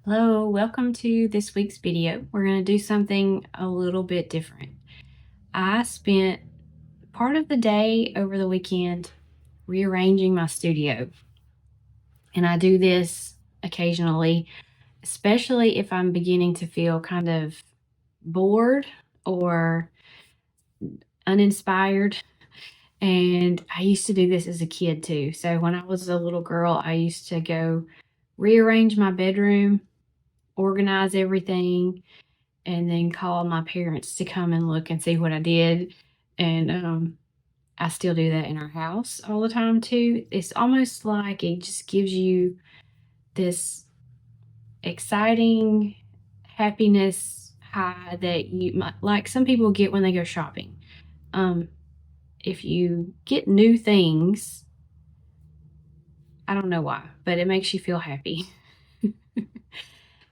Hello, welcome to this week's video. We're going to do something a little bit different. I spent part of the day over the weekend rearranging my studio. And I do this occasionally, especially if I'm beginning to feel kind of bored or uninspired. And I used to do this as a kid too. So when I was a little girl, I used to go rearrange my bedroom, organize everything, and then call my parents to come and look and see what I did. And I still do that in our house all the time too. It's almost like it just gives you this exciting happiness high that you might, like some people get when they go shopping. If you get new things, I don't know why, but it makes you feel happy.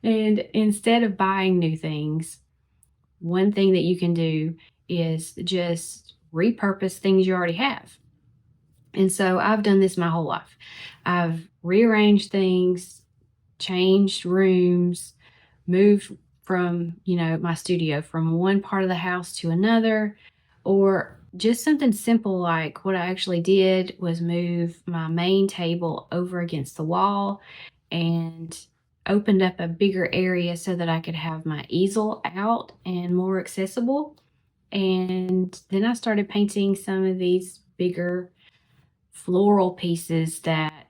And instead of buying new things, one thing that you can do is just repurpose things you already have. And so I've done this my whole life. I've rearranged things, changed rooms, moved from, my studio from one part of the house to another, or just something simple like what I actually did was move my main table over against the wall and opened up a bigger area so that I could have my easel out and more accessible. And then I started painting some of these bigger floral pieces that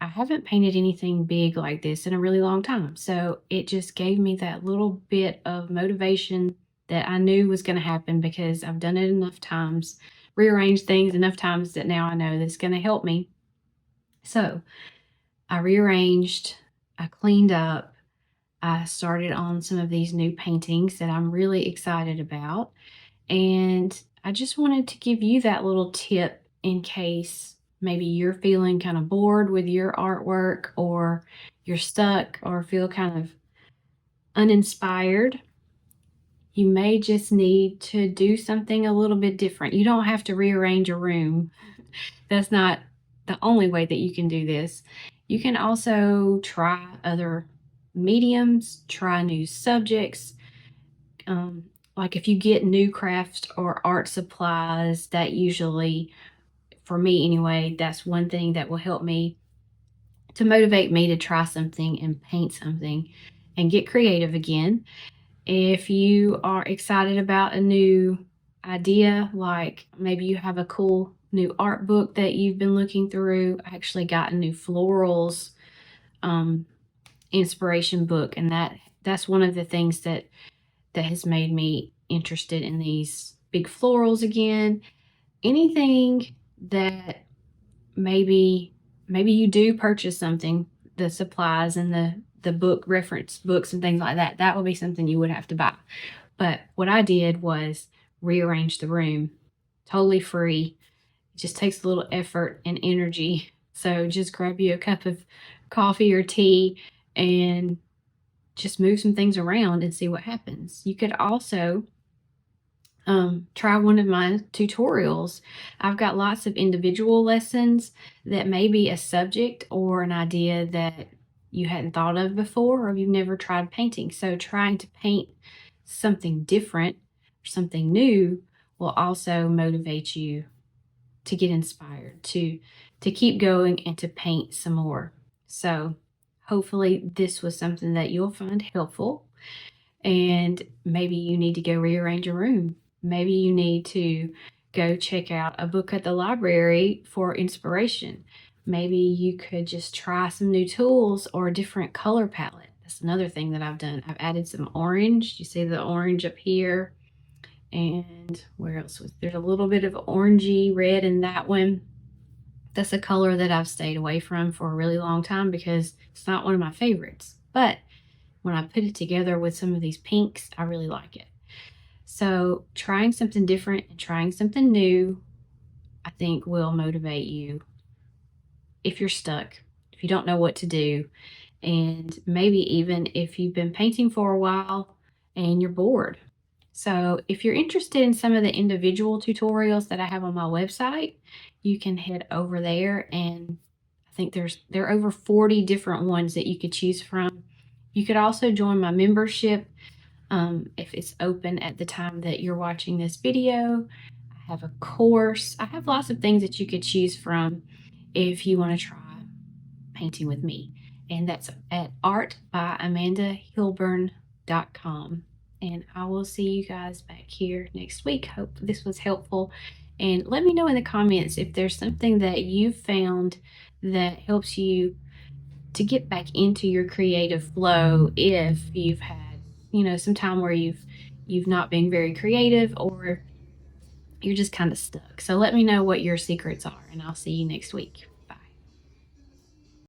I haven't painted anything big like this in a really long time. So it just gave me that little bit of motivation that I knew was going to happen because I've done it enough times, rearranged things enough times that now I know that's going to help me. So I rearranged, I cleaned up, I started on some of these new paintings that I'm really excited about. And I just wanted to give you that little tip in case maybe you're feeling kind of bored with your artwork, or you're stuck or feel kind of uninspired. You may just need to do something a little bit different. You don't have to rearrange a room. That's not the only way that you can do this. You can also try other mediums, try new subjects. Like if you get new crafts or art supplies, that usually, for me anyway, that's one thing that will help me to motivate me to try something and paint something and get creative again. If you are excited about a new idea, like maybe you have a cool new art book that you've been looking through, I actually got a new florals inspiration book, and that's one of the things that has made me interested in these big florals again. Anything that maybe you do purchase something, the supplies and the book reference books and things like that, that would be something you would have to buy. But what I did was rearrange the room, totally free. It just takes a little effort and energy. So just grab you a cup of coffee or tea and just move some things around and see what happens. You could also try one of my tutorials. I've got lots of individual lessons that may be a subject or an idea that you hadn't thought of before, or you've never tried painting. So trying to paint something different or something new will also motivate you to get inspired, to keep going and to paint some more. So hopefully this was something that you'll find helpful. And maybe you need to go rearrange a room. Maybe you need to go check out a book at the library for inspiration. Maybe you could just try some new tools or a different color palette. That's another thing that I've done. I've added some orange. You see the orange up here. And where else was there's a little bit of orangey red in that one. That's a color that I've stayed away from for a really long time because it's not one of my favorites. But when I put it together with some of these pinks, I really like it. So trying something different and trying something new, I think will motivate you if you're stuck, if you don't know what to do, and maybe even if you've been painting for a while and you're bored. So if you're interested in some of the individual tutorials that I have on my website, you can head over there, and I think there are over 40 different ones that you could choose from. You could also join my membership if it's open at the time that you're watching this video. I have a course. I have lots of things that you could choose from if you want to try painting with me. And that's at artbyamandaHilburn.com. And I will see you guys back here next week. Hope this was helpful. And let me know in the comments if there's something that you found that helps you to get back into your creative flow if you've had, some time where you've not been very creative, or you're just kind of stuck. So let me know what your secrets are, and I'll see you next week.